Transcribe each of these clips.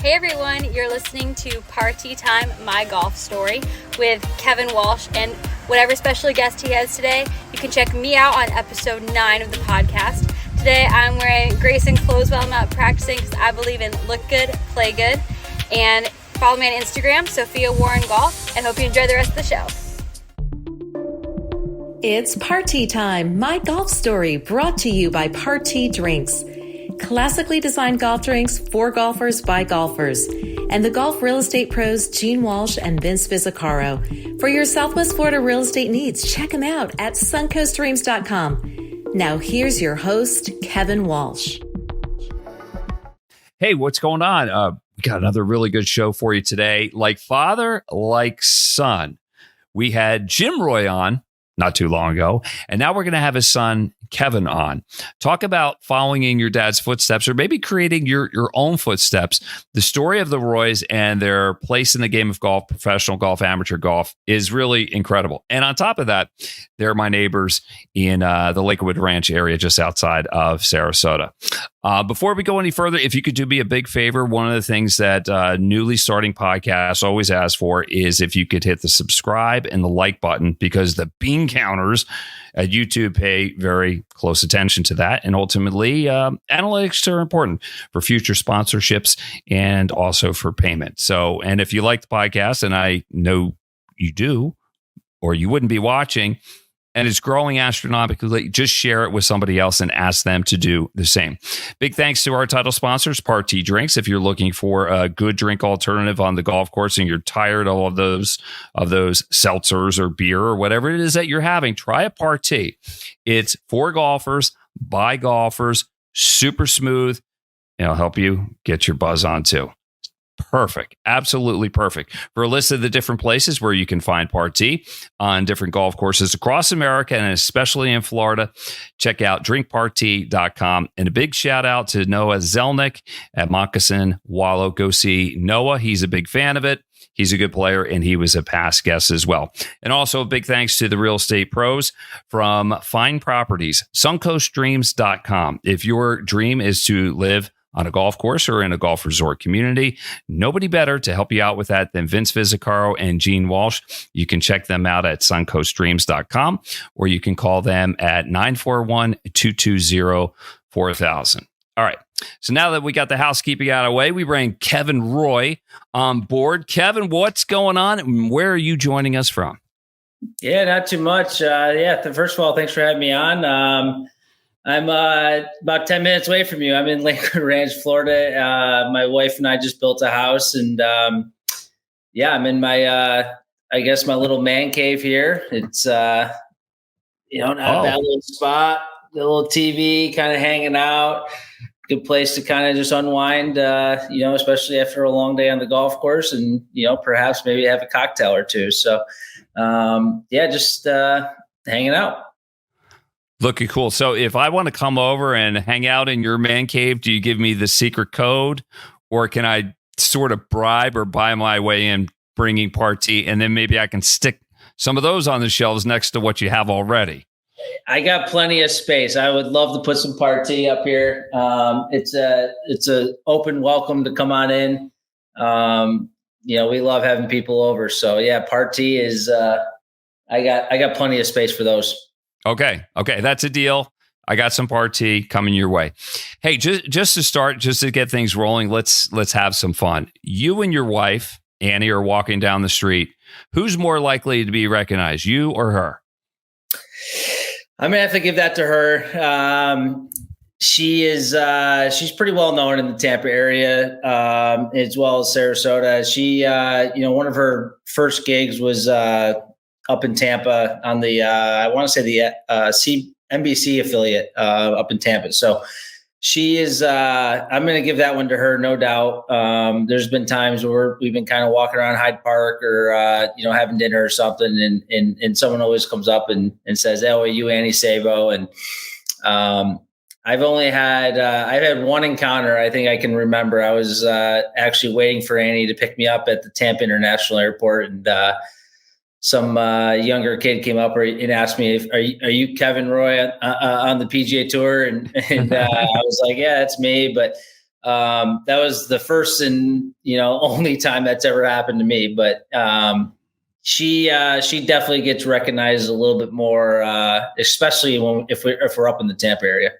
Hey everyone, you're listening to Party Time, My Golf Story with Kevin Walsh, and whatever special guest he has today, you can check me out on episode 9 of the podcast. Today I'm wearing Grayson clothes while I'm out practicing because I believe in look good, play good, and follow me on Instagram, Sophia Warren Golf, and hope you enjoy the rest of the show. It's Party Time, My Golf Story, brought to you by Party Drinks. Classically designed golf drinks for golfers by golfers. And the golf real estate pros Gene Walsh and Vince Vizzacaro. For your Southwest Florida real estate needs, check them out at suncoastdreams.com. Now here's your host, Kevin Walsh. Hey, what's going on? We got another really good show for you today. Like father, like son. We had Jim Roy on not too long ago, and now we're going to have his son, Kevin, on. Talk about following in your dad's footsteps or maybe creating your own footsteps. The story of the Roys and their place in the game of golf, professional golf, amateur golf, is really incredible. And on top of that, they're my neighbors in the Lakewood Ranch area just outside of Sarasota. Before we go any further, if you could do me a big favor, one of the things that newly starting podcasts always ask for is if you could hit the subscribe and the like button, because the bean counters at YouTube pay very close attention to that. And ultimately, analytics are important for future sponsorships and also for payment. So, and if you like the podcast, and I know you do, or you wouldn't be watching, and it's growing astronomically, just share it with somebody else and ask them to do the same. Big thanks to our title sponsors, Party Drinks. If you're looking for a good drink alternative on the golf course and you're tired of all of those seltzers or beer or whatever it is that you're having, try a Party. It's for golfers, by golfers, super smooth, and it'll help you get your buzz on too. Perfect. Absolutely perfect. For a list of the different places where you can find Party on different golf courses across America and especially in Florida, check out drinkparty.com. And a big shout out to Noah Zelnick at Moccasin Wallow. Go see Noah. He's a big fan of it. He's a good player, and he was a past guest as well. And also a big thanks to the real estate pros from Fine Properties, suncoastdreams.com. If your dream is to live on a golf course or in a golf resort community, nobody better to help you out with that than Vince Vizzacaro and Gene Walsh. You can check them out at suncoastdreams.com, or you can call them at 941-220-4000. All right. So now that we got the housekeeping out of the way, we bring Kevin Roy on board. Kevin, what's going on and where are you joining us from? Yeah, not too much. First of all, thanks for having me on. I'm about 10 minutes away from you. I'm in Lakewood Ranch, Florida. My wife and I just built a house, and I'm in my my little man cave here. It's not a bad little spot, the little TV, kind of hanging out. Good place to kind of just unwind, especially after a long day on the golf course, and perhaps maybe have a cocktail or two. So, just hanging out. Looking cool. So if I want to come over and hang out in your man cave, do you give me the secret code, or can I sort of bribe or buy my way in bringing Party, and then maybe I can stick some of those on the shelves next to what you have already? I got plenty of space. I would love to put some Party up here. It's a open welcome to come on in. We love having people over. So yeah, Party is. I got plenty of space for those. Okay, that's a deal. I got some Party coming your way. Hey, just to start, just to get things rolling, let's have some fun. You and your wife, Annie, are walking down the street. Who's more likely to be recognized, you or her? I'm gonna have to give that to her. She's pretty well known in the Tampa area, as well as Sarasota. She, one of her first gigs was up in Tampa on the, I want to say the NBC affiliate up in Tampa. So she is, I'm going to give that one to her, no doubt. There's been times where we've been kind of walking around Hyde Park or, having dinner or something. And someone always comes up and says, "Oh, are you Annie Sabo?" And I've had one encounter I think I can remember. I was actually waiting for Annie to pick me up at the Tampa International Airport, and some younger kid came up and asked me, "Are you Kevin Roy on the PGA Tour?" And I was like, "Yeah, it's me." But that was the first and, only time that's ever happened to me. But she definitely gets recognized a little bit more, especially if we're up in the Tampa area.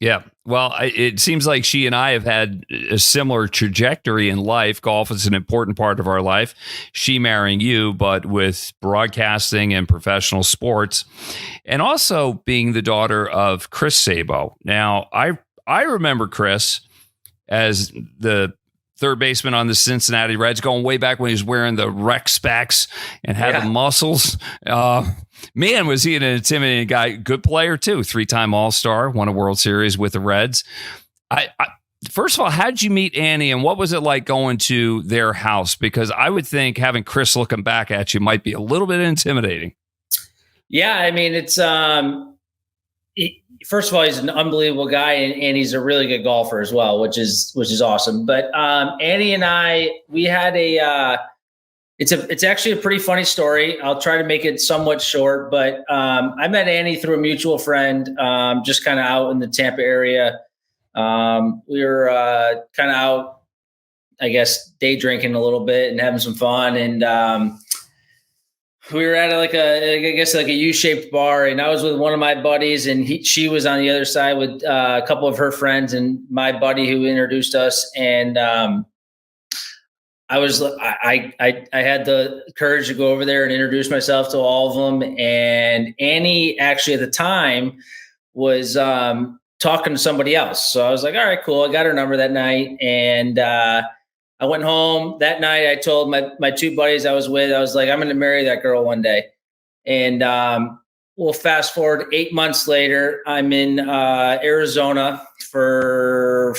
Yeah. Well, it seems like she and I have had a similar trajectory in life. Golf is an important part of our life. She marrying you, but with broadcasting and professional sports, and also being the daughter of Chris Sabo. Now, I remember Chris as the third baseman on the Cincinnati Reds, going way back when he was wearing the rec specs and had the muscles. Man, was he an intimidating guy. Good player, too. 3-time All-Star, won a World Series with the Reds. First of all, how did you meet Annie, and what was it like going to their house? Because I would think having Chris looking back at you might be a little bit intimidating. Yeah, I mean, it's first of all, he's an unbelievable guy, and he's a really good golfer as well, which is awesome. But Annie and I, we had it's actually a pretty funny story. I'll try to make it somewhat short, but I met Annie through a mutual friend, just kind of out in the Tampa area. We were kind of out, I guess, day drinking a little bit and having some fun, and we were at a U-shaped bar, and I was with one of my buddies, and she was on the other side with a couple of her friends and my buddy who introduced us. And I had the courage to go over there and introduce myself to all of them. And Annie actually at the time was talking to somebody else. So I was like, all right, cool. I got her number that night. And I went home that night. I told my two buddies I was with, I was like, I'm going to marry that girl one day. And we'll fast forward 8 months later. I'm in Arizona for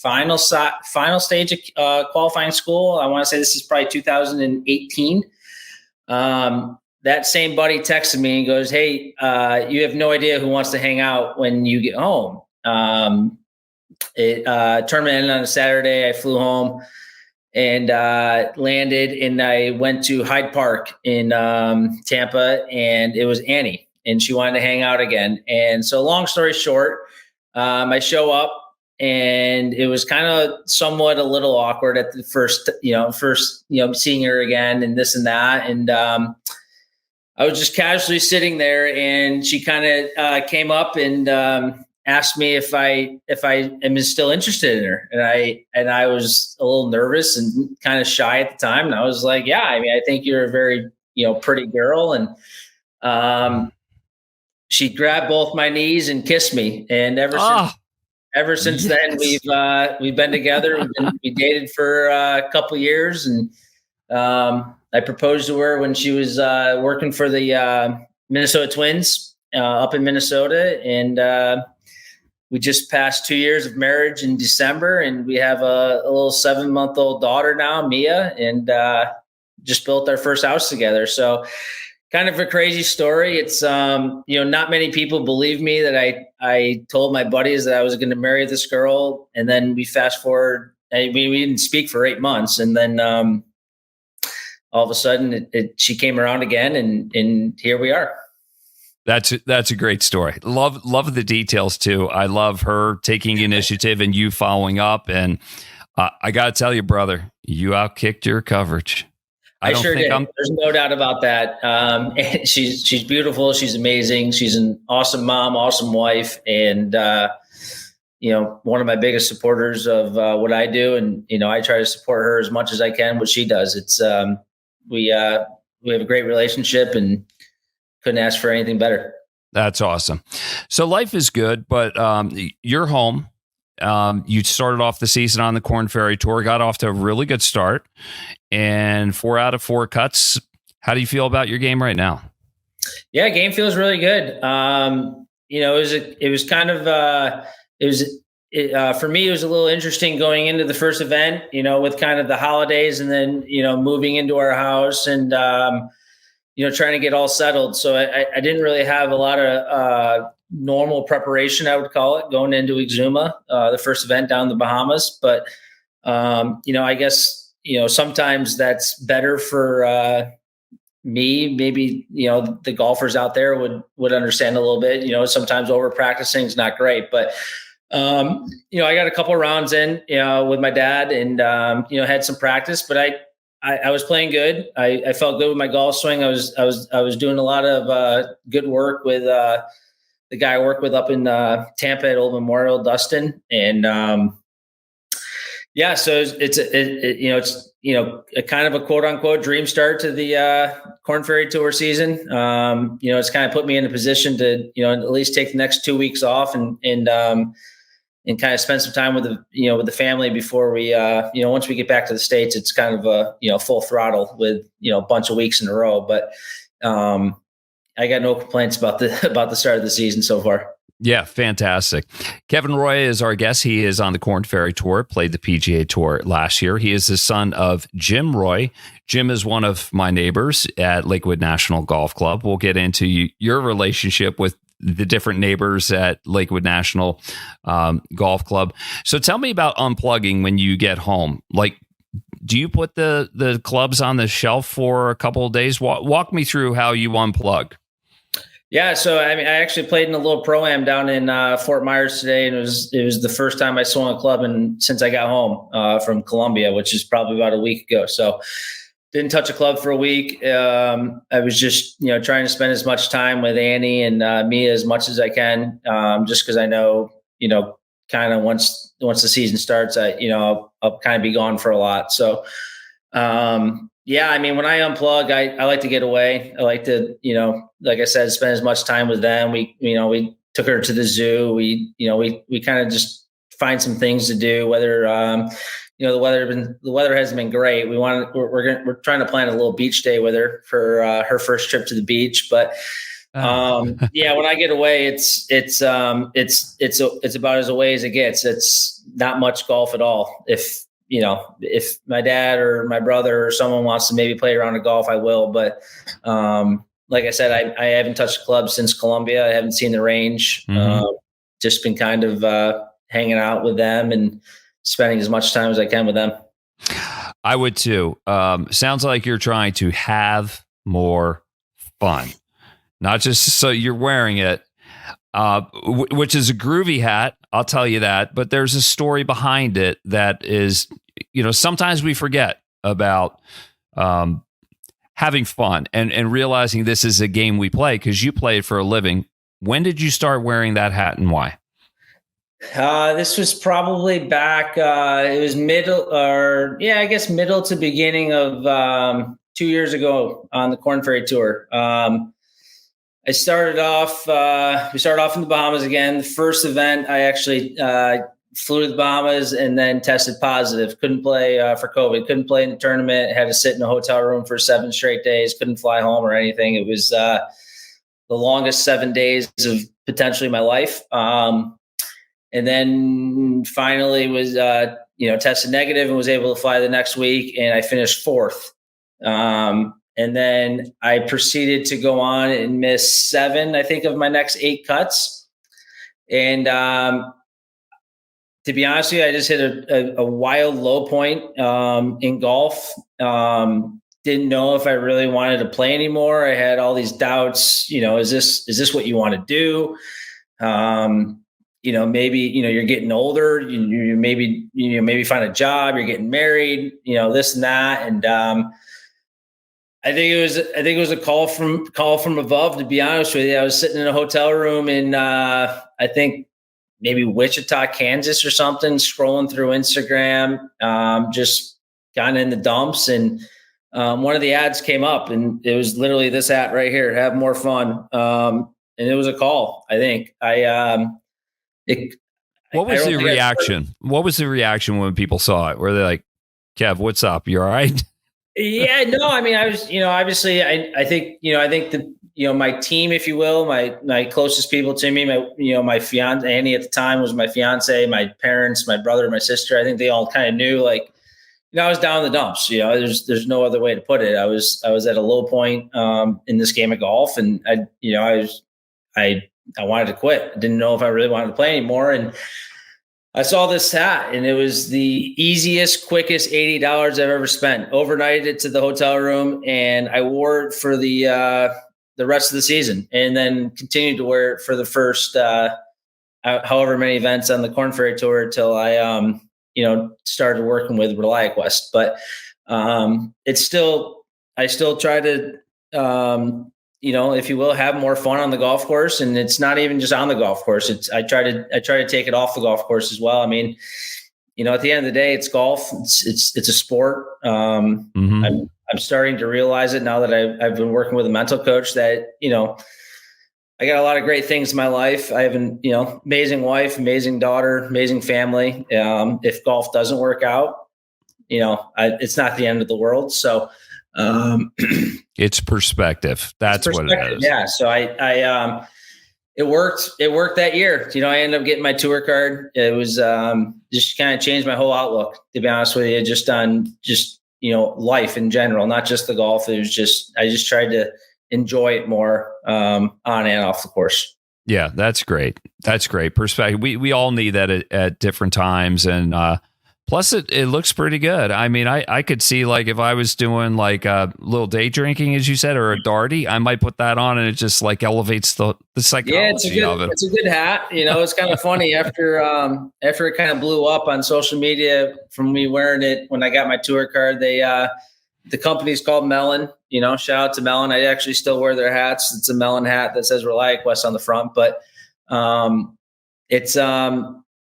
final stage of qualifying school. I want to say this is probably 2018. That same buddy texted me and goes, hey, you have no idea who wants to hang out when you get home. Tournament ended on a Saturday. I flew home and landed, and I went to Hyde Park in Tampa, and it was Annie, and she wanted to hang out again. And so long story short, I show up, and it was kind of somewhat a little awkward at the first seeing her again and this and that. And I was just casually sitting there, and she kind of came up and asked me if I am still interested in her. And I was a little nervous and kind of shy at the time. And I was like, yeah, I mean, I think you're a very, pretty girl. And she grabbed both my knees and kissed me. And ever since then, we've been together. We dated for a couple years, and I proposed to her when she was working for the Minnesota Twins up in Minnesota. And we just passed 2 years of marriage in December, and we have a little 7-month-old daughter now, Mia, and just built our first house together. So kind of a crazy story. It's, not many people believe me that I told my buddies that I was going to marry this girl. And then we fast forward, we didn't speak for 8 months. And then all of a sudden she came around again, and here we are. That's a great story. Love the details too. I love her taking initiative and you following up. And I got to tell you, brother, you outkicked your coverage. I sure did. There's no doubt about that. She's beautiful. She's amazing. She's an awesome mom, awesome wife, and one of my biggest supporters of what I do. And I try to support her as much as I can. What she does, it's we have a great relationship, and couldn't ask for anything better. That's awesome. So life is good, but you're home. You started off the season on the Korn Ferry Tour, got off to a really good start, and 4 out of 4 cuts. How do you feel about your game right now? Yeah, game feels really good. For me, it was a little interesting going into the first event, with kind of the holidays, and then, moving into our house and, trying to get all settled. So I didn't really have a lot of normal preparation, I would call it, going into Exuma, the first event down in the Bahamas. But, I guess, sometimes that's better for me. Maybe, the golfers out there would understand a little bit. Sometimes over practicing is not great. But I got a couple of rounds in, with my dad and, had some practice, but I was playing good. I felt good with my golf swing. I was doing a lot of good work with the guy I work with up in Tampa at Old Memorial, Dustin, and so it's a kind of a quote unquote dream start to the Corn Ferry Tour season. It's kind of put me in a position to at least take the next 2 weeks off and kind of spend some time with the family before we once we get back to the States. It's kind of a full throttle with a bunch of weeks in a row, but I got no complaints about the start of the season so far. Yeah, fantastic. Kevin Roy is our guest. He is on the Corn Ferry Tour, played the PGA Tour last year. He is the son of Jim Roy. Jim is one of my neighbors at Lakewood National Golf Club. We'll get into your relationship with the different neighbors at Lakewood National Golf Club. So tell me about unplugging when you get home. Like, do you put the clubs on the shelf for a couple of days? Walk me through how you unplug. Yeah, so I actually played in a little pro-am down in Fort Myers today, and it was the first time I swung a club since I got home from Columbia, which is probably about a week ago. So didn't touch a club for a week. I was just trying to spend as much time with Annie and Mia as much as I can, just because I know kind of once the season starts, I'll kind of be gone for a lot. So. When I unplug, I like to get away. I like to, like I said, spend as much time with them. We took her to the zoo. We kind of just find some things to do, whether, the weather hasn't been great. We're trying to plan a little beach day with her for her first trip to the beach. But, when I get away, it's about as away as it gets. It's not much golf at all. If my dad or my brother or someone wants to maybe play around a golf, I will. But like I said, I haven't touched a club since Columbia. I haven't seen the range. Mm-hmm. Just been kind of hanging out with them and spending as much time as I can with them. I would too. Sounds like you're trying to have more fun, not just so you're wearing it. Which is a groovy hat, I'll tell you that. But there's a story behind it that is, sometimes we forget about having fun and realizing this is a game we play because you play it for a living. When did you start wearing that hat and why? This was probably back, it was middle to beginning of 2 years ago on the Corn Ferry Tour. We started off in the Bahamas again. The first event, I actually flew to the Bahamas and then tested positive. Couldn't play for COVID. Couldn't play in the tournament. Had to sit in a hotel room for 7 straight days. Couldn't fly home or anything. It was the longest 7 days of potentially my life. And then finally was tested negative and was able to fly the next week. And I finished 4th. And then I proceeded to go on and miss 7, I think, of my next 8 cuts. And to be honest with you, I just hit a wild low point in golf. Didn't know if I really wanted to play anymore. I had all these doubts. Is this what you want to do? Maybe you're getting older. You maybe find a job. You're getting married. This and that, and I think it was a call from above, to be honest with you. I was sitting in a hotel room in I think maybe Wichita, Kansas or something, scrolling through Instagram, just kind of in the dumps, and one of the ads came up, and it was literally this ad right here: "Have more fun." And it was a call. I think What was the reaction? What was the reaction when people saw it? Were they like, "Kev, what's up? You all right?" Yeah, no, I mean, I was, obviously I think that, my team, if you will, my closest people to me, my fiance, Annie at the time was my fiance, my parents, my brother, my sister. I think they all kind of knew, like, I was down in the dumps, there's no other way to put it. I was at a low point, in this game of golf, and I wanted to quit. I didn't know if I really wanted to play anymore. And I saw this hat, and it was the easiest, quickest $80 I've ever spent. Overnighted it to the hotel room, and I wore it for the rest of the season, and then continued to wear it for the first however many events on the Korn Ferry Tour till I, started working with ReliaQuest. But I still try to, if you will, have more fun on the golf course. And it's not even just on the golf course. I try to take it off the golf course as well. I mean, at the end of the day, it's golf. It's a sport. I'm starting to realize it now that I've been working with a mental coach that, I got a lot of great things in my life. I have an, amazing wife, amazing daughter, amazing family. If golf doesn't work out, it's not the end of the world. So, it's perspective. That's what it is. Yeah. So it worked that year. I ended up getting my tour card. It was, just kind of changed my whole outlook, to be honest with you, just on life in general, not just the golf. It was I just tried to enjoy it more, on and off the course. Yeah, that's great. That's great perspective. We all need that at different times. And, plus it looks pretty good. I mean, I could see, like, if I was doing like a little day drinking, as you said, or a darty, I might put that on and it just like elevates the psychology of it. It's a good hat. It's kind of funny after it kind of blew up on social media from me wearing it when I got my tour card. The company's called Melon, shout out to Melon. I actually still wear their hats. It's a Melon hat that says ReliaQuest on the front, but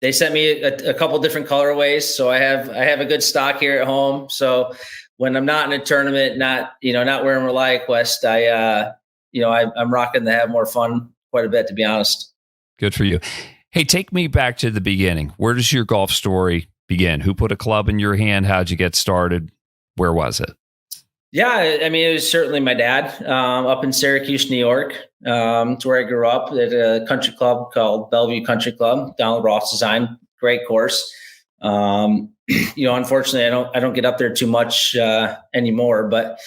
they sent me a couple different colorways. So I have a good stock here at home. So when I'm not in a tournament, not wearing ReliaQuest, I'm rocking to have more fun quite a bit, to be honest. Good for you. Hey, take me back to the beginning. Where does your golf story begin? Who put a club in your hand? How'd you get started? Where was it? Yeah, I mean, it was certainly my dad, up in Syracuse, New York. It's where I grew up at a country club called Bellevue Country Club, down Ross Design. Great course. Unfortunately, I don't get up there too much anymore. But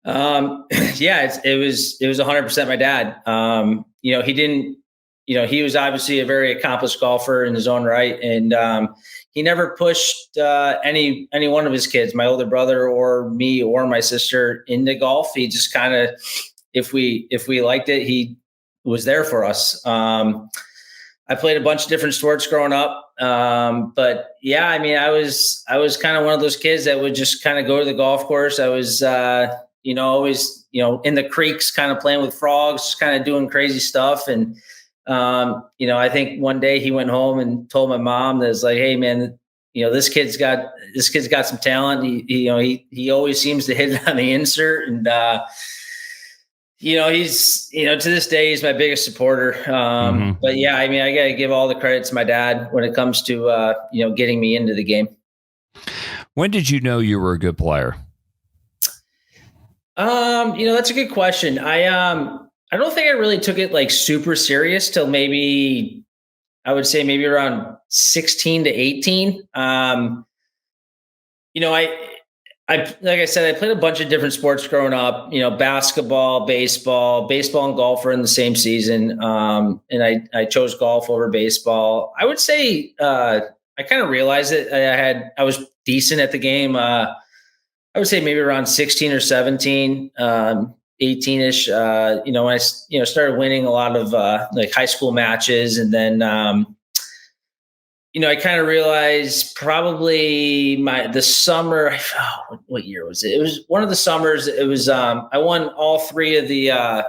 it was 100% my dad. He was obviously a very accomplished golfer in his own right, and he never pushed any one of his kids, my older brother or me or my sister, into golf. He just kind of, if we liked it, he was there for us. I played a bunch of different sports growing up, but yeah, I mean, I was kind of one of those kids that would just kind of go to the golf course. I was, always, in the creeks, kind of playing with frogs, just kind of doing crazy stuff. And I think one day he went home and told my mom that it's like, hey man, this kid's got some talent. He always seems to hit it on the insert. And, he's, to this day, he's my biggest supporter. But yeah, I mean, I got to give all the credit to my dad when it comes to, getting me into the game. When did you know you were a good player? That's a good question. I don't think I really took it like super serious till maybe, I would say maybe around 16 to 18. I like I said, I played a bunch of different sports growing up, basketball, baseball and golf were in the same season. And I chose golf over baseball. I would say, I kind of realized that I was decent at the game. I would say maybe around 16 or 17, 18-ish, when I, started winning a lot of like high school matches. And then, I kind of realized probably the summer, what year was it? It was one of the summers. It was, I won all three of the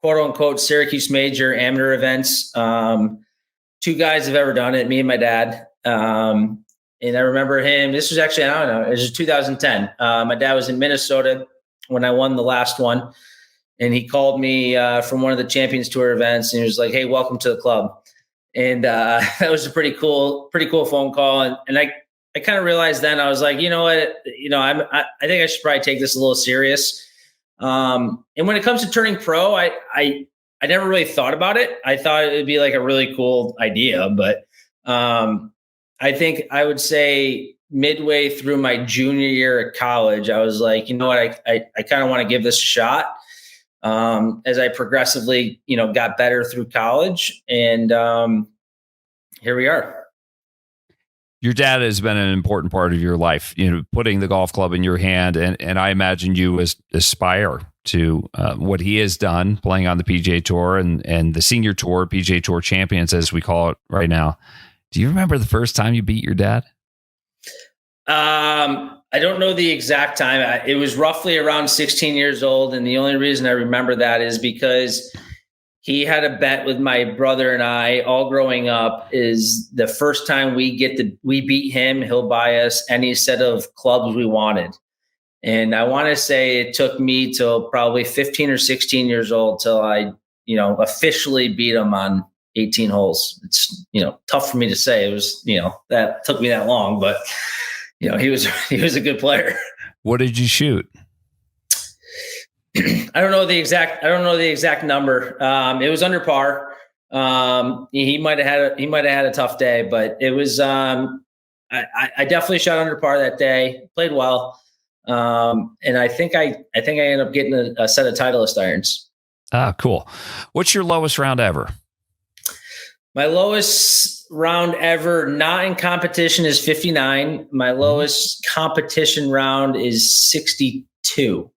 quote unquote Syracuse major amateur events. Two guys have ever done it, me and my dad. And I remember him, this was actually, I don't know, it was 2010. My dad was in Minnesota when I won the last one. And he called me from one of the Champions Tour events, and he was like, hey, welcome to the club. And that was a pretty cool phone call. And I kind of realized then, I was like, you know what, I think I should probably take this a little serious. And when it comes to turning pro, I never really thought about it. I thought it would be like a really cool idea, but I think I would say midway through my junior year at college, I was like, you know what, I kind of want to give this a shot. As I progressively, got better through college, and here we are. Your dad has been an important part of your life, putting the golf club in your hand, and I imagine you aspire to what he has done playing on the PGA Tour and the Senior Tour, PGA Tour champions, as we call it right now. Do you remember the first time you beat your dad? I don't know the exact time. It was roughly around 16 years old. And the only reason I remember that is because he had a bet with my brother and I all growing up is the first time we beat him, he'll buy us any set of clubs we wanted. And I want to say it took me till probably 15 or 16 years old till I, officially beat him on 18 holes. It's, tough for me to say. It was, that took me that long, but he was a good player. What did you shoot? I don't know the exact number. It was under par. He might have had a tough day, but it was, I definitely shot under par that day, played well. And I think I ended up getting a set of Titleist irons. Ah, cool. What's your lowest round ever? My lowest round ever, not in competition, is 59. My lowest competition round is 62.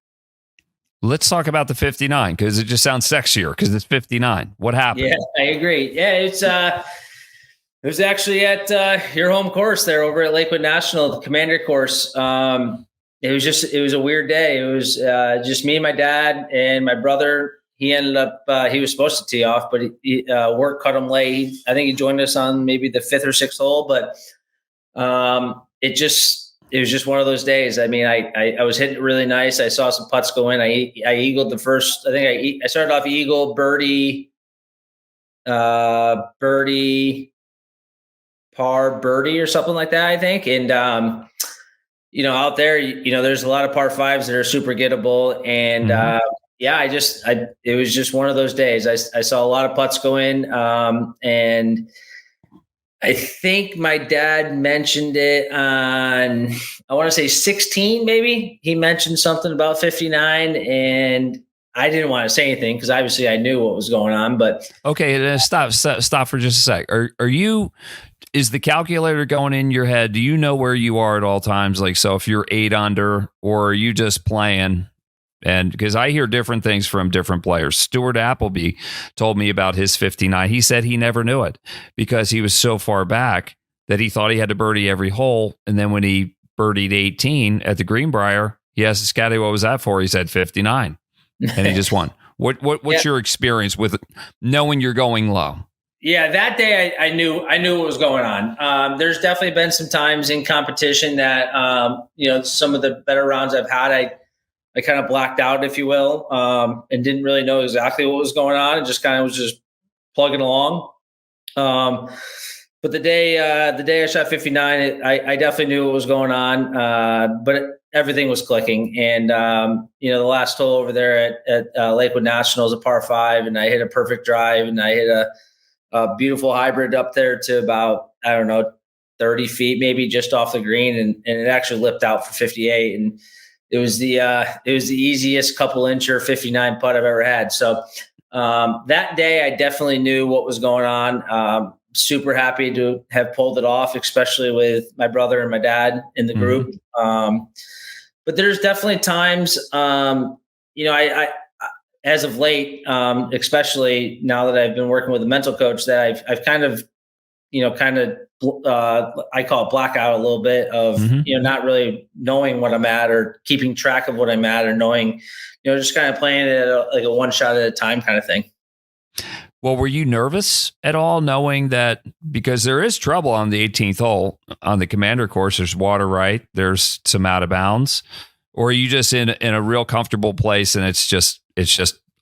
Let's talk about the 59 because it just sounds sexier because it's 59. What happened? Yeah, I agree. Yeah, it was actually at your home course there over at Lakewood National, the Commander course. It was a weird day. It was just me and my dad and my brother. He ended up, he was supposed to tee off, but work cut him late. I think he joined us on maybe the 5th or 6th hole, but it was just one of those days. I mean, I was hitting it really nice. I saw some putts go in. I eagled the first, I think I started off eagle, birdie, par, birdie or something like that, I think. And, out there, there's a lot of par fives that are super gettable. And, it was just one of those days. I saw a lot of putts go in. And I think my dad mentioned it on, I want to say 16, maybe. He mentioned something about 59, and I didn't want to say anything because obviously I knew what was going on. But okay, stop for just a sec. Is the calculator going in your head? Do you know where you are at all times? Like, so if you're 8 under, or are you just playing? And because I hear different things from different players. Stuart Appleby told me about his 59. He said he never knew it because he was so far back that he thought he had to birdie every hole. And then when he birdied 18 at the Greenbrier, he asked Scotty, what was that for? He said 59. And he just won. What's your experience with knowing you're going low? Yeah, that day I knew what was going on. There's definitely been some times in competition that, some of the better rounds I've had, I kind of blacked out, if you will, and didn't really know exactly what was going on, and just kind of was just plugging along. But the day I shot 59, I definitely knew what was going on, but everything was clicking. And the last hole over there at Lakewood National is a par 5, and I hit a perfect drive, and I hit a beautiful hybrid up there to about 30 feet, maybe just off the green, and it actually lipped out for 58. And it was the easiest couple incher 59 putt I've ever had. So that day I definitely knew what was going on. Super happy to have pulled it off, especially with my brother and my dad in the group. But there's definitely times, I as of late, especially now that I've been working with a mental coach, that I've kind of I call it blackout a little bit of, not really knowing what I'm at or keeping track of what I'm at, or knowing, just kind of playing it like a one shot at a time kind of thing. Well, were you nervous at all knowing that, because there is trouble on the 18th hole on the Commander course, there's water, right? There's some out of bounds, or are you just in a real comfortable place and it's just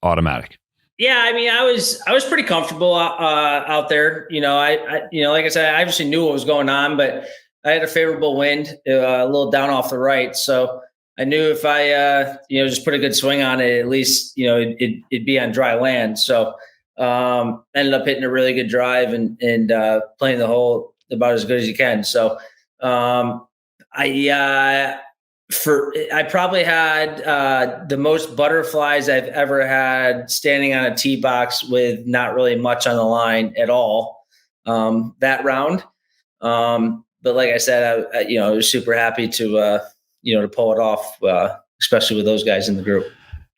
automatic? Yeah, I mean, I was pretty comfortable out there. I like I said, I obviously knew what was going on, but I had a favorable wind, a little down off the right, so I knew if I just put a good swing on it, at least it'd be on dry land. So ended up hitting a really good drive and playing the hole about as good as you can. So I probably had the most butterflies I've ever had standing on a tee box with not really much on the line at all that round. But like I said, I was super happy to pull it off, especially with those guys in the group.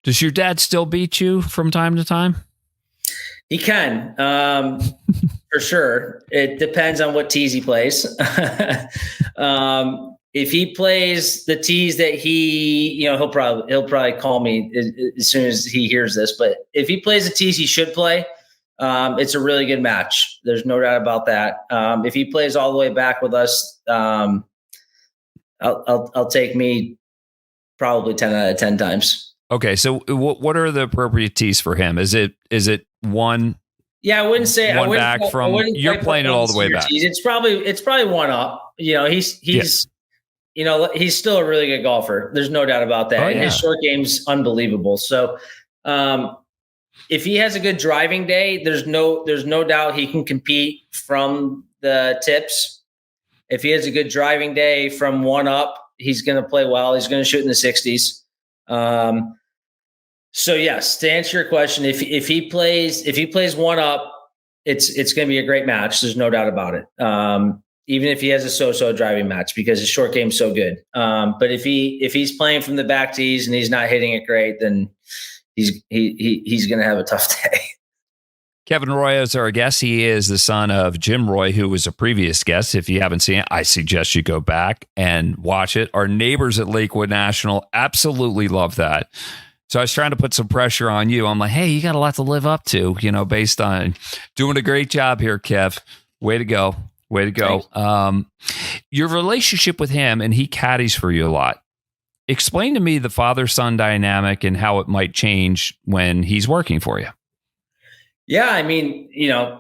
Does your dad still beat you from time to time? He can, for sure. It depends on what tees he plays. If he plays the tees that he'll probably call me as soon as he hears this. But if he plays the tees he should play, it's a really good match. There's no doubt about that. If he plays all the way back with us, I'll take me probably 10 out of 10 times. Okay, so what are the appropriate tees for him? Is it one? Yeah, I wouldn't say one back from. You're playing it all the way back. Tees. It's probably one up. He's he's still a really good golfer. There's no doubt about that. And his short game's unbelievable. So, if he has a good driving day, there's no doubt he can compete from the tips. If he has a good driving day from one up, he's going to play well. He's going to shoot in the 60s. So yes, to answer your question, if he plays one up, it's going to be a great match. There's no doubt about it. Even if he has a so-so driving match, because his short game's so good. But if he's playing from the back tees and he's not hitting it great, then he's going to have a tough day. Kevin Roy is our guest. He is the son of Jim Roy, who was a previous guest. If you haven't seen it, I suggest you go back and watch it. Our neighbors at Lakewood National absolutely love that. So I was trying to put some pressure on you. I'm like, hey, you got a lot to live up to, based on doing a great job here, Kev. Way to go. Way to go. Your relationship with him, and he caddies for you a lot. Explain to me the father-son dynamic and how it might change when he's working for you. Yeah, I mean,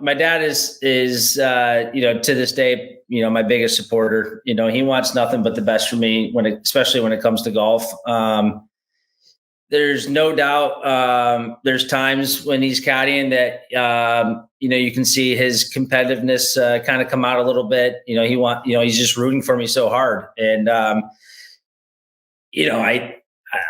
my dad is to this day, my biggest supporter. He wants nothing but the best for me especially when it comes to golf. There's no doubt there's times when he's caddying that, you can see his competitiveness kind of come out a little bit. He's just rooting for me so hard. And,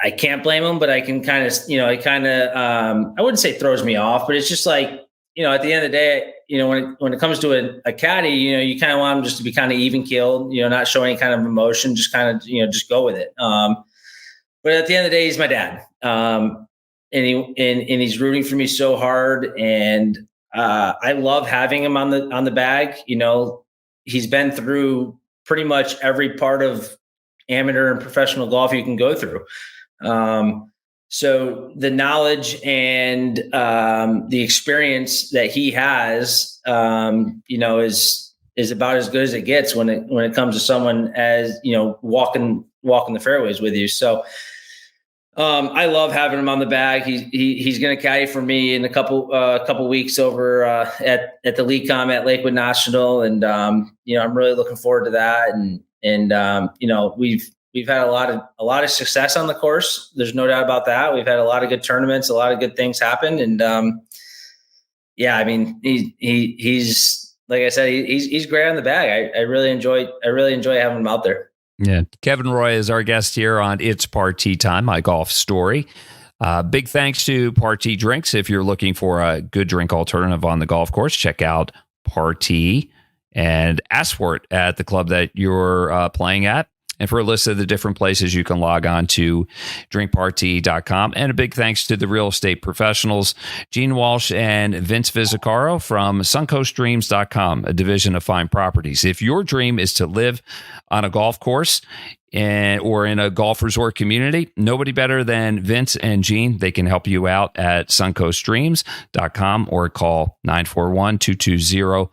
I can't blame him, but I can kind of, I wouldn't say throws me off, but it's just like, at the end of the day, when it comes to a caddy, you kind of want him just to be kind of even keeled, not show any kind of emotion, just kind of, just go with it. But at the end of the day, he's my dad. And he's rooting for me so hard. And I love having him on the bag. He's been through pretty much every part of amateur and professional golf you can go through. So the knowledge and the experience that he has, is about as good as it gets when it comes to someone as, walking the fairways with you. So I love having him on the bag. He's going to caddy for me in a couple weeks over at the LECOM at Lakewood National, and I'm really looking forward to that. And we've had a lot of success on the course. There's no doubt about that. We've had a lot of good tournaments, a lot of good things happen, and I mean he's like I said, he's great on the bag. I really enjoy having him out there. Yeah. Kevin Roy is our guest here on It's Party Time, my golf story. Big thanks to Party Drinks. If you're looking for a good drink alternative on the golf course, check out Party and ask for it at the club that you're playing at. And for a list of the different places, you can log on to drinkparty.com. And a big thanks to the real estate professionals, Gene Walsh and Vince Vizzacaro from suncoastdreams.com, a division of Fine Properties. If your dream is to live on a golf course or in a golf resort community, nobody better than Vince and Gene. They can help you out at suncoastdreams.com or call 941-220-4000.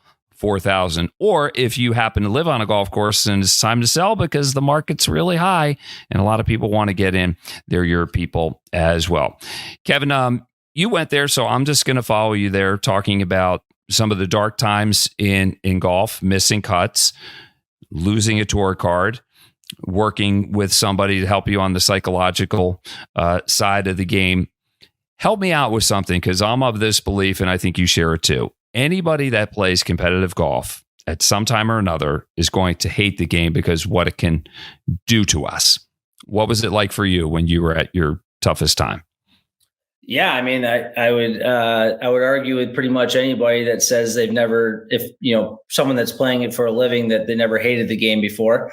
Or if you happen to live on a golf course and it's time to sell because the market's really high and a lot of people want to get in, they're your people as well. Kevin, you went there, so I'm just going to follow you there, talking about some of the dark times in golf, missing cuts, losing a tour card, working with somebody to help you on the psychological side of the game. Help me out with something, because I'm of this belief, and I think you share it too. Anybody that plays competitive golf at some time or another is going to hate the game because what it can do to us. What was it like for you when you were at your toughest time? Yeah, I mean, I would argue with pretty much anybody that says they've never, if someone that's playing it for a living, that they never hated the game before.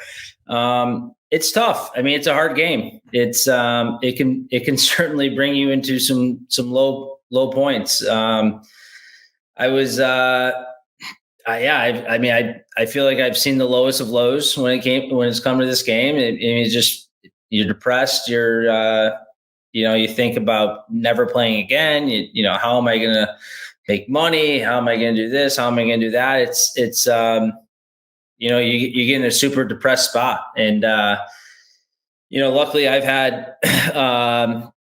it's tough. I mean, it's a hard game. It can certainly bring you into some low points. I was, I mean, I feel like I've seen the lowest of lows when it's come to this game. It's just, you're depressed. You think about never playing again. How am I going to make money? How am I going to do this? How am I going to do that? It's you get in a super depressed spot. And, luckily I've had,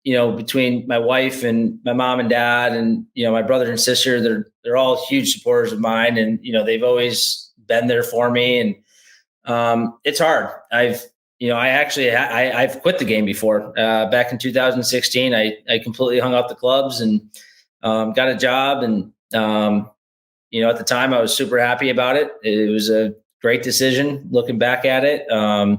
between my wife and my mom and dad and, my brother and sister, they're all huge supporters of mine. And, they've always been there for me. And it's hard. I've quit the game before. Back in 2016, I completely hung out the clubs and got a job. And, at the time I was super happy about it. It was a great decision looking back at it. I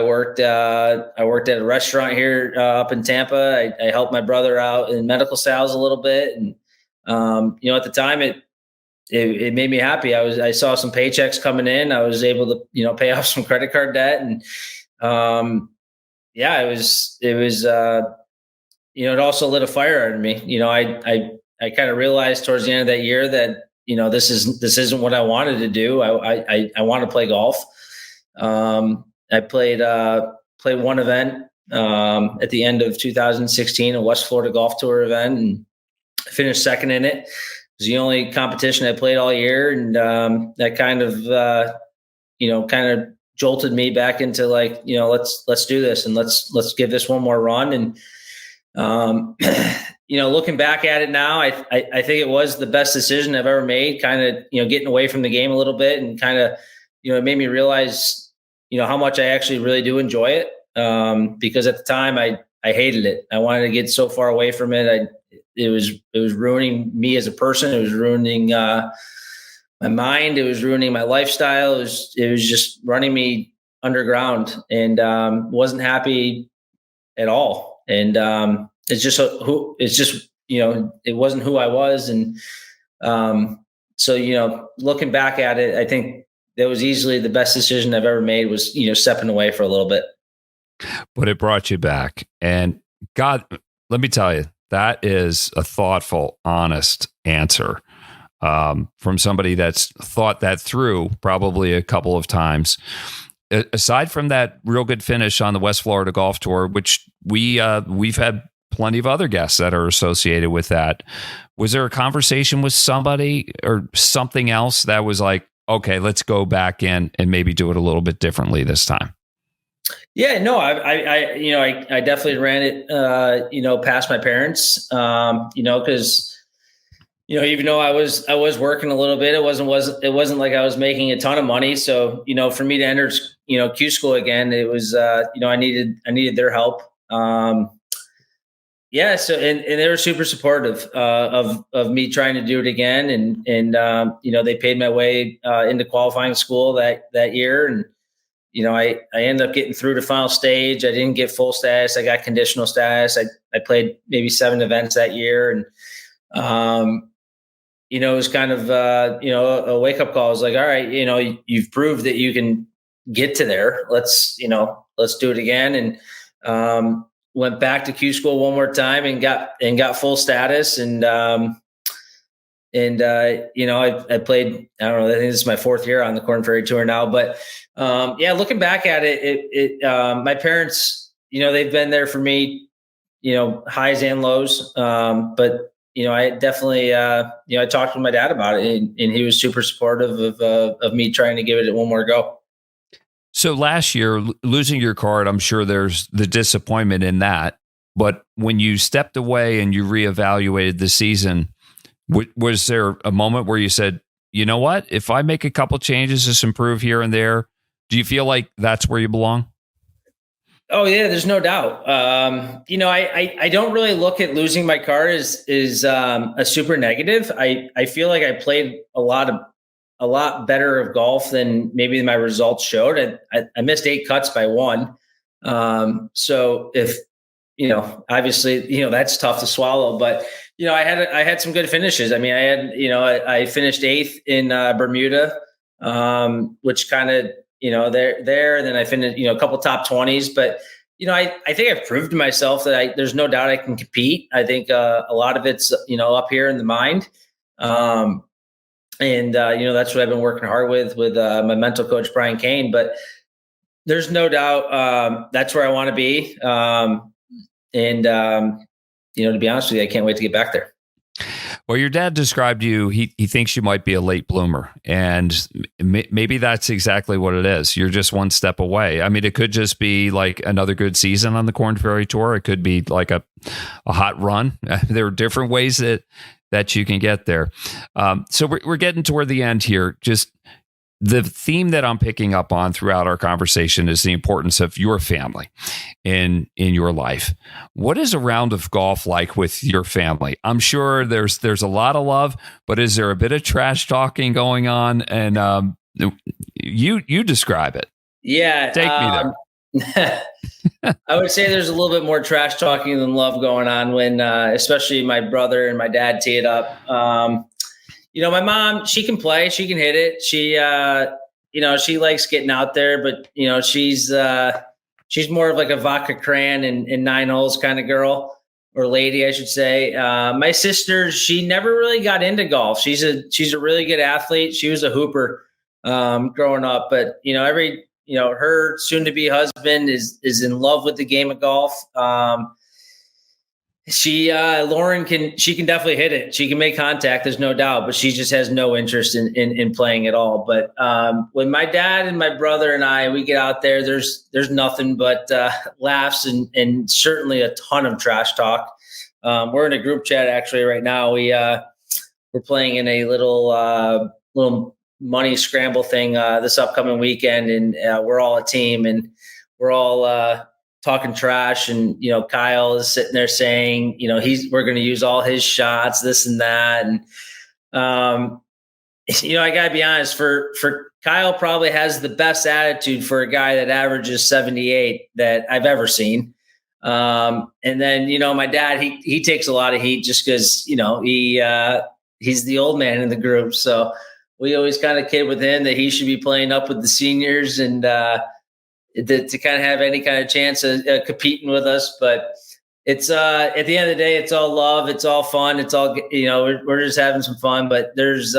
worked at a restaurant here up in Tampa. I helped my brother out in medical sales a little bit. And, at the time it made me happy. I saw some paychecks coming in. I was able to, pay off some credit card debt. And, it also lit a fire under me. I kind of realized towards the end of that year that, this isn't what I wanted to do. I want to play golf. I played one event at the end of 2016, a West Florida Golf Tour event, and finished second in it. It was the only competition I played all year, and that kind of jolted me back into like, let's do this and let's give this one more run. And looking back at it now, I think it was the best decision I've ever made. Kind of getting away from the game a little bit, and kind of it made me realize how much I actually really do enjoy it. Because at the time I hated it. I wanted to get so far away from it. It was ruining me as a person. It was ruining my mind. It was ruining my lifestyle. It was just running me underground, and wasn't happy at all. And it wasn't who I was. And so looking back at it, I think that was easily the best decision I've ever made, was, stepping away for a little bit. But it brought you back. And God, let me tell you, that is a thoughtful, honest answer from somebody that's thought that through probably a couple of times. Aside from that real good finish on the West Florida Golf Tour, which we've had plenty of other guests that are associated with that, was there a conversation with somebody or something else that was like, okay, let's go back in and maybe do it a little bit differently this time? Yeah, no, I definitely ran it, past my parents, because, even though I was working a little bit, it wasn't like I was making a ton of money. So, for me to enter, Q school again, it was, I needed their help. Yeah. So, and they were super supportive, of me trying to do it again. And they paid my way, into qualifying school that year. And, I ended up getting through to final stage. I didn't get full status. I got conditional status. I played maybe 7 events that year. And, it was kind of, a wake up call. I was like, all right, you've proved that you can get to there. Let's do it again. And, went back to Q school one more time and got full status. And, I played, I don't know, I think this is my 4th year on the Korn Ferry Tour now, but, looking back at it, my parents, they've been there for me, highs and lows. But, I definitely, I talked to my dad about it, and he was super supportive of me trying to give it one more go. So last year, losing your card, I'm sure there's the disappointment in that. But when you stepped away and you reevaluated the season, was there a moment where you said, you know what, if I make a couple changes, just improve here and there, do you feel like that's where you belong? Oh yeah, there's no doubt. I don't really look at losing my card as a super negative. I feel like I played a lot better of golf than maybe my results showed. I missed 8 cuts by 1. So if, obviously, that's tough to swallow, but, I had some good finishes. I mean, I finished 8th in Bermuda, which kind of, there. And then I finished, a couple top 20s, but I think I've proved to myself that there's no doubt I can compete. I think a lot of it's, up here in the mind. That's what I've been working hard with my mental coach, Brian Kane, but there's no doubt that's where I want to be. To be honest with you, I can't wait to get back there. Well, your dad described you, he thinks you might be a late bloomer, and maybe that's exactly what it is. You're just one step away. I mean, it could just be like another good season on the Korn Ferry Tour. It could be like a hot run. There are different ways that you can get there. So we're getting toward the end here. Just the theme that I'm picking up on throughout our conversation is the importance of your family in your life. What is a round of golf like with your family? I'm sure there's a lot of love, but is there a bit of trash talking going on? And you describe it. Yeah, take me there. I would say there's a little bit more trash talking than love going on when, especially my brother and my dad tee it up. My mom, she can play, she can hit it. She, she likes getting out there, but she's more of like a vodka cran and 9 holes kind of girl, or lady, I should say. My sister, she never really got into golf. She's a really good athlete. She was a hooper growing up, but her soon to be husband is in love with the game of golf. Lauren can definitely hit it. She can make contact. There's no doubt, but she just has no interest in playing at all. But when my dad and my brother and we get out there, there's nothing but laughs and certainly a ton of trash talk. We're in a group chat actually right now. We're playing in a little money scramble thing this upcoming weekend, and we're all a team, and we're all talking trash, and Kyle is sitting there saying we're going to use all his shots, this and that, and I gotta be honest, for Kyle probably has the best attitude for a guy that averages 78 that I've ever seen. And then my dad, he takes a lot of heat just because he's the old man in the group, so we always kind of kid with him that he should be playing up with the seniors and to kind of have any kind of chance of competing with us. But it's at the end of the day, it's all love, it's all fun, it's all we're just having some fun. But it's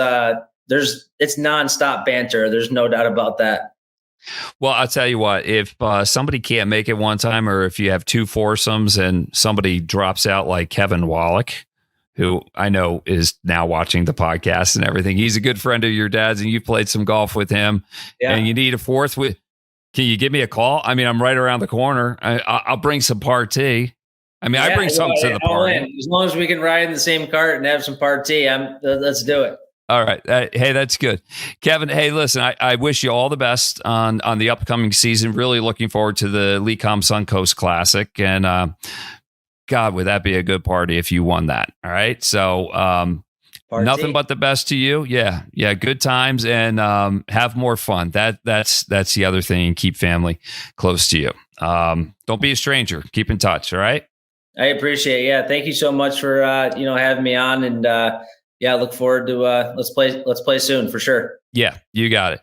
nonstop banter. There's no doubt about that. Well, I'll tell you what, if somebody can't make it one time, or if you have two foursomes and somebody drops out like Kevin Wallach, who I know is now watching the podcast and everything, he's a good friend of your dad's, and you played some golf with him, and you need a fourth can you give me a call? I mean, I'm right around the corner. I'll bring some party. I mean, I bring something to the party. As long as we can ride in the same cart and have some party, let's do it. All right. Hey, that's good. Kevin, hey, listen, I wish you all the best on the upcoming season. Really looking forward to the Lecom Suncoast Classic. And God, would that be a good party if you won that? All right. So nothing but the best to you. Yeah. Good times, and have more fun. That's the other thing. Keep family close to you. Don't be a stranger. Keep in touch. All right. I appreciate it. Yeah. Thank you so much for, having me on, and look forward to, let's play soon for sure. Yeah, you got it.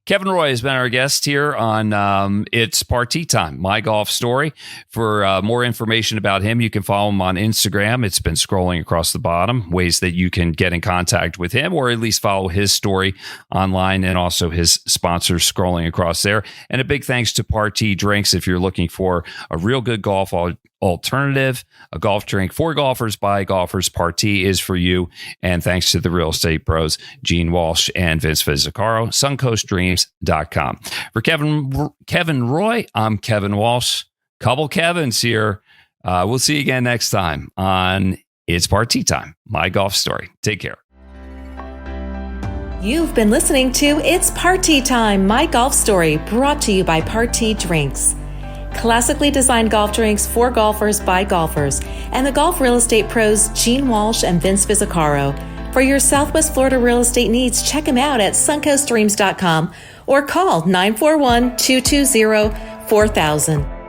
Kevin Roy has been our guest here on It's Party Time, My Golf Story. For more information about him, you can follow him on Instagram. It's been scrolling across the bottom, ways that you can get in contact with him, or at least follow his story online, and also his sponsors scrolling across there. And a big thanks to Party Drinks. If you're looking for a real good golf alternative, a golf drink for golfers by golfers, Party is for you. And thanks to the real estate pros, Gene Walsh and Vince Fizzicaro, suncoastdreams.com. For Kevin Roy, I'm Kevin Walsh. Couple Kevins here. We'll see you again next time on It's Party Time, My Golf Story. Take care. You've been listening to It's Party Time, My Golf Story, brought to you by Party Drinks. Classically designed golf drinks for golfers by golfers, and the golf real estate pros Gene Walsh and Vince Fizzicaro. For your Southwest Florida real estate needs, check them out at suncoastdreams.com or call 941-220-4000.